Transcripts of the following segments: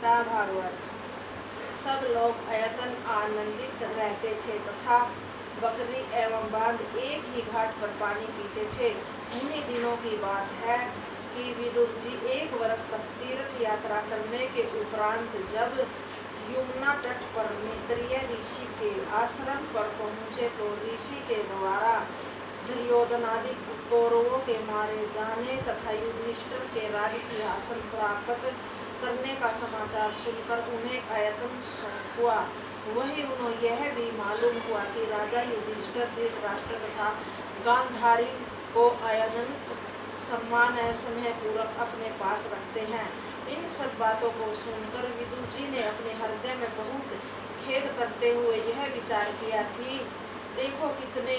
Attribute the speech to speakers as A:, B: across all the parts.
A: घंटा भागवत। सब लोग अयतन आनंदित रहते थे तथा बकरी एवं बांध एक ही घाट पर पानी पीते थे। उन्हीं दिनों की बात है कि विदुर जी 1 वर्ष तक तीर्थ यात्रा करने के उपरांत जब यमुना तट पर मैत्रेय ऋषि के आश्रम पर पहुँचे तो ऋषि के द्वारा दुर्योधनादि कौरवों के मारे जाने तथा युधिष्ठिर के राज सिंहासन प्राप्त करने का समाचार सुनकर उन्हें अयतन हुआ। वही उन्हें यह भी मालूम हुआ कि राजा युधिष्ठिर धृतराष्ट्र तथा गांधारी को अत्यंत सम्मान एवं स्नेह पूर्वक अपने पास रखते हैं। इन सब बातों को सुनकर विदुर जी ने अपने हृदय में बहुत खेद करते हुए यह विचार किया कि देखो कितने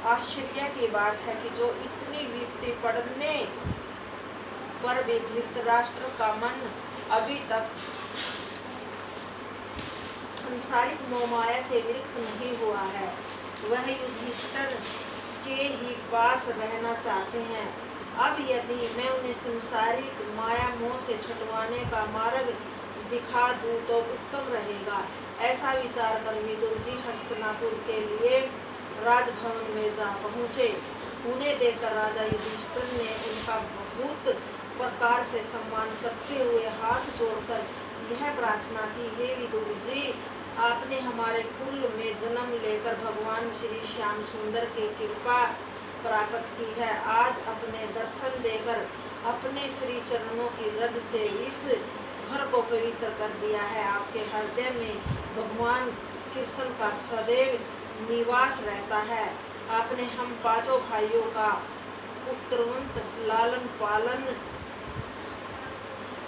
A: आश्चर्य की बात है कि जो इतनी विपत्ति पड़ने पर भी धृतराष्ट्र का मन अभी तक संसारिक मोहमाया से विरक्त नहीं हुआ है। वह युधिष्ठिर के ही पास रहना चाहते हैं। अब यदि मैं उन्हें संसारिक माया मोह से छुटवाने का मार्ग दिखा दूं तो उत्तम रहेगा। ऐसा विचार कर विदुर जी हस्तिनापुर के लिए राजभवन में जा पहुँचे। उन्हें देखकर राजा युधिष्ठिर ने उनका बहुत प्रकार से सम्मान करते हुए हाथ जोड़कर यह प्रार्थना की, हे विदुर जी, आपने हमारे कुल में जन्म लेकर भगवान श्री श्याम सुंदर की कृपा प्राप्त की है। आज अपने दर्शन देकर अपने श्री चरणों की रज से इस घर को पवित्र कर दिया है। आपके हृदय में भगवान कृष्ण का सदैव निवास रहता है। आपने हम 5 भाइयों का पुत्रवंत लालन पालन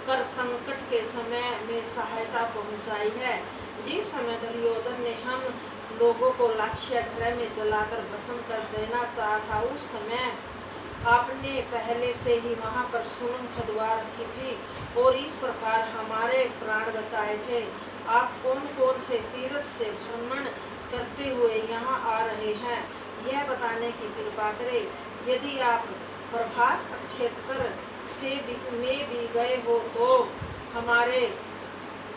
A: कर संकट के समय में सहायता पहुंचाई है। जिस समय दुर्योधन ने हम लोगों को लाक्षागृह में जलाकर भस्म कर देना चाहा था, उस समय आपने पहले से ही वहां पर सुरंग खुदवा रखी थी और इस प्रकार हमारे प्राण बचाए थे। आप कौन कौन से तीर्थ से भ्रमण करते हुए यहाँ आ रहे हैं, यह बताने की कृपा करें। यदि आप प्रभास क्षेत्र से में भी गए हो तो हमारे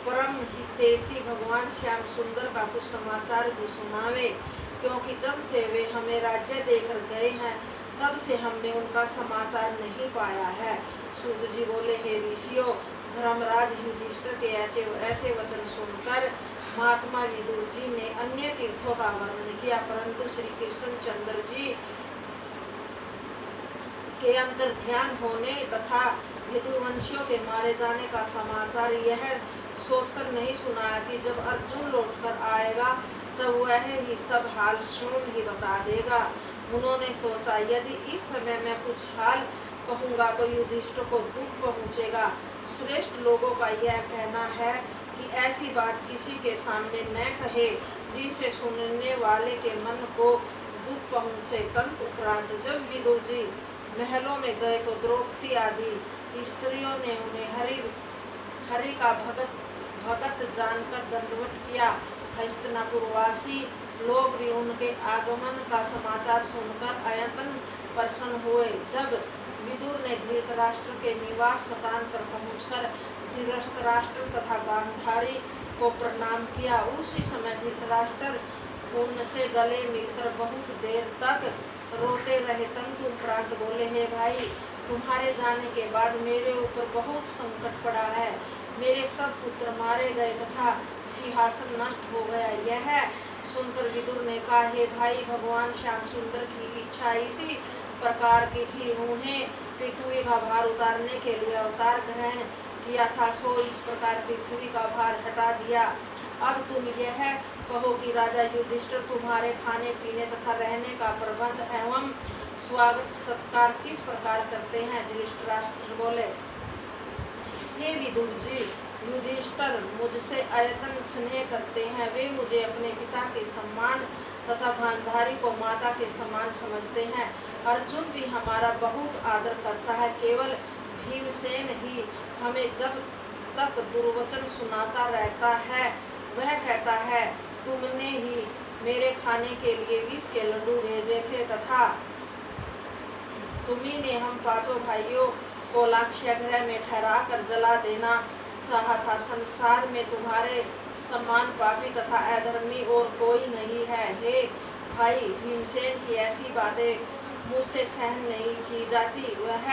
A: परम हितैषी भगवान श्याम सुंदर का कुछ समाचार भी सुनावे, क्योंकि जब से वे हमें राज्य देकर गए हैं तब से हमने उनका समाचार नहीं पाया है। सूत जी बोले, हे ऋषियों, धर्मराज युधिष्ठिर के ऐसे वचन सुनकर महात्मा विदुर जी ने अन्य तीर्थों का वर्णन किया, परंतु श्री कृष्ण चंद्र जी के अंतर ध्यान होने तथा यदुवंशियों के मारे जाने का समाचार यह सोचकर नहीं सुनाया कि जब अर्जुन लौटकर आएगा तब वह ही सब हाल स्वयं ही बता देगा। उन्होंने सोचा, यदि इस समय मैं कुछ हाल कहूँगा तो युधिष्ठिर को दुख पहुँचेगा। श्रेष्ठ लोगों का यह कहना है कि ऐसी बात किसी के सामने न कहे जिसे सुनने वाले के मन को दुख पहुँचे। तदुपरांत जब विदुर जी महलों में गए तो द्रौपदी आदि स्त्रियों ने उन्हें हरि का भगत जानकर दंडवत किया। हस्तिनापुरवासी लोग भी उनके आगमन का समाचार सुनकर अत्यंत प्रसन्न हुए। जब विदुर ने धृतराष्ट्र के निवास स्थान पर पहुंचकर धृतराष्ट्र तथा गांधारी को प्रणाम किया, उसी समय धृतराष्ट्र उनसे गले मिलकर बहुत देर तक रोते रहे। तदुपरांत बोले, हे भाई, तुम्हारे जाने के बाद मेरे ऊपर बहुत संकट पड़ा है। मेरे सब पुत्र मारे गए तथा सिंहासन नष्ट हो गया। यह सुनकर विदुर ने कहा, हे भाई, भगवान श्याम सुंदर की इच्छा इसी प्रकार की थी। उन्हें पृथ्वी का भार उतारने के लिए अवतार ग्रहण किया था, सो इस प्रकार पृथ्वी का भार हटा दिया। अब तुम यह कहो कि राजा युधिष्ठिर तुम्हारे खाने पीने तथा रहने का प्रबंध एवं स्वागत सत्कार किस प्रकार करते हैं। धृतराष्ट्र बोले, हे विदुर जी, युधिष्ठिर मुझसे अत्यंत स्नेह करते हैं। वे मुझे अपने पिता के समान तथा गांधारी को माता के समान समझते हैं। अर्जुन भी हमारा बहुत आदर करता है। केवल भीमसेन ही हमें जब तक दुर्वचन सुनाता रहता है। वह कहता है, तुमने ही मेरे खाने के लिए विष के लड्डू भेजे थे तथा तुम्ही ने हम 5 भाइयों को लाक्षागृह में ठहरा कर चाहा था। संसार में तुम्हारे समान पापी तथा अधर्मी और कोई नहीं है। हे भाई भीमसेन की ऐसी बातें मुझसे सहन नहीं की जाती। वह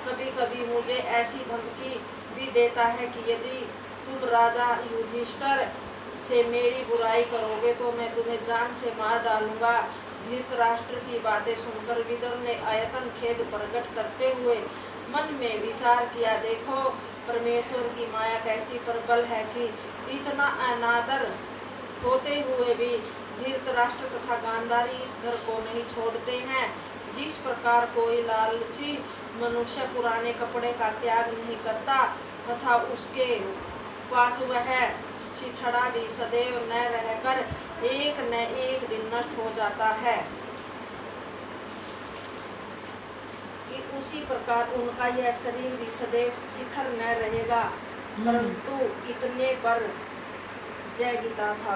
A: कभी कभी मुझे ऐसी धमकी भी देता है कि यदि तुम राजा युधिष्ठिर से मेरी बुराई करोगे तो मैं तुम्हें जान से मार डालूंगा। धृतराष्ट्र की बातें सुनकर विदुर ने अयतन खेद प्रकट करते हुए मन में विचार किया, देखो परमेश्वर की माया कैसी प्रबल है कि इतना अनादर होते हुए भी धृतराष्ट्र तथा गांधारी इस घर को नहीं छोड़ते हैं। जिस प्रकार कोई लालची मनुष्य पुराने कपड़े का त्याग नहीं करता तथा उसके पास वह चिथड़ा भी सदैव न रहकर एक न एक दिन नष्ट हो जाता है, उसी प्रकार उनका यह शरीर भी सदैव शिथिल न रहेगा। परंतु इतने पर जय गीता भाग